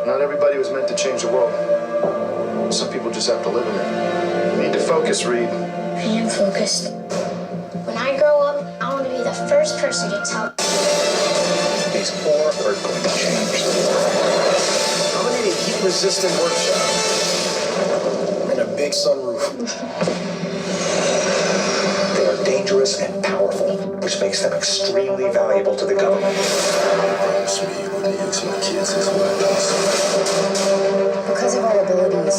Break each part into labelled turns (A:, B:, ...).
A: Not everybody was meant to change the world. Some people just have to live in it. You need to focus, Reed.
B: I am focused. When I grow up, I want to be the first person to tell.
C: These four are going to change the world.
A: I'm gonna need a heat-resistant workshop and a big sunroof.
C: They are dangerous and powerful, which makes them extremely valuable to the government.
A: Promise me you wouldn't use my kids as weapons.
D: Because of our abilities,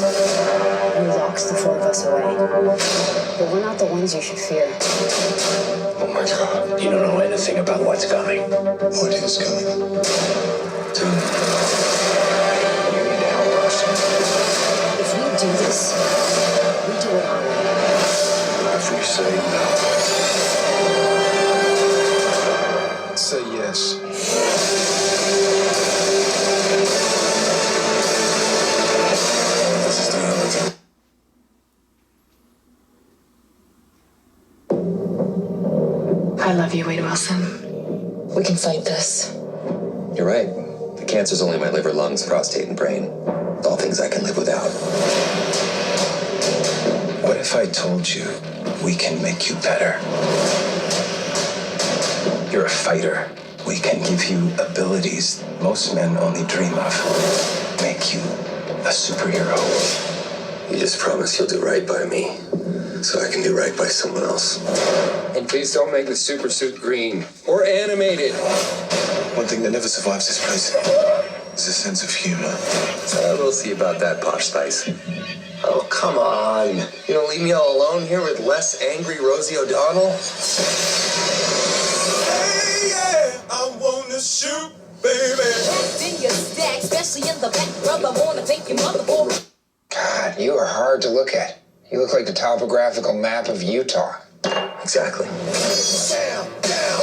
D: he locks the four of us away. But we're not the ones you should fear.
A: Oh my God.
C: You don't know anything about what's coming.
A: What is coming? Tell me.
C: You need to help us.
D: If we do this, we do it our way.
A: If we say no. Say yes. This is the only time.
E: I love you, Wade Wilson. We can fight this.
F: You're right. The cancer's only my liver, lungs, prostate, and brain. All things I can live without.
C: What if I told you we can make you better? You're a fighter. We can give you abilities most men only dream of. Make you a superhero.
F: You just promise you'll do right by me, so I can do right by someone else.
G: And please don't make the super suit green or animated.
A: One thing that never survives this place is a sense of humor.
F: We'll see about that, Posh Spice. Oh, come on. You don't leave me all alone here with less angry Rosie O'Donnell?
A: Hey, yeah, I wanna shoot, baby.
H: In your stack, especially in the back, brother, wanna thank your mother for.
C: God, you are hard to look at. You look like the topographical map of Utah.
F: Exactly.
A: Down, down.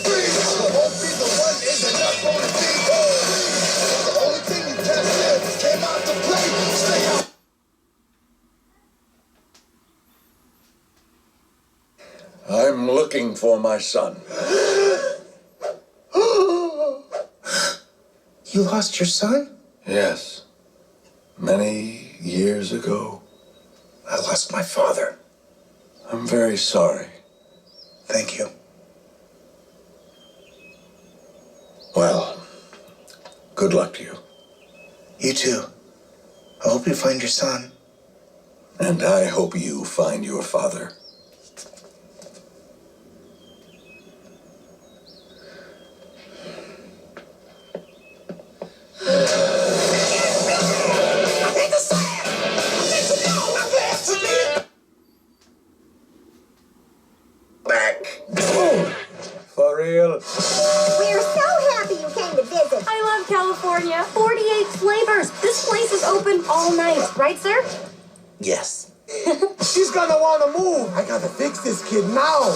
A: Free. Won't be the one is enough on the beat. The only thing you tested came out to play. Stay out.
I: I'm looking for my son.
C: You lost your son?
I: Yes. Many years ago.
C: I lost my father.
I: I'm very sorry.
C: Thank you.
I: Well, good luck to you.
C: You too. I hope you find your son.
I: And I hope you find your father.
C: Back.
I: For real?
J: We're so happy you came to visit.
H: I love California. 48 flavors. This place is open all night, right, sir?
C: Yes.
A: She's gonna wanna move. I gotta fix this kid now.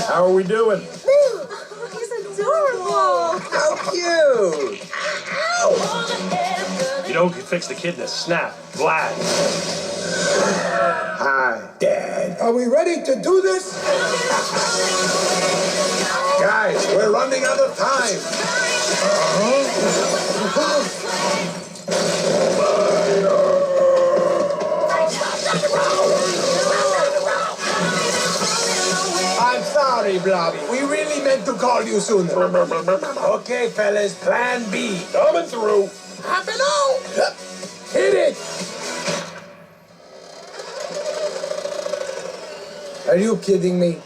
I: How are we doing?
H: He's adorable.
F: How cute!
K: You don't fix the kid in a snap. Glad.
A: Hi, Dad. Are we ready to do this? Guys, we're running out of time. I'm sorry, Blobby. We really meant to call you sooner. Okay, fellas, plan B.
K: Coming through.
A: Happen out. Hit it. Are you kidding me?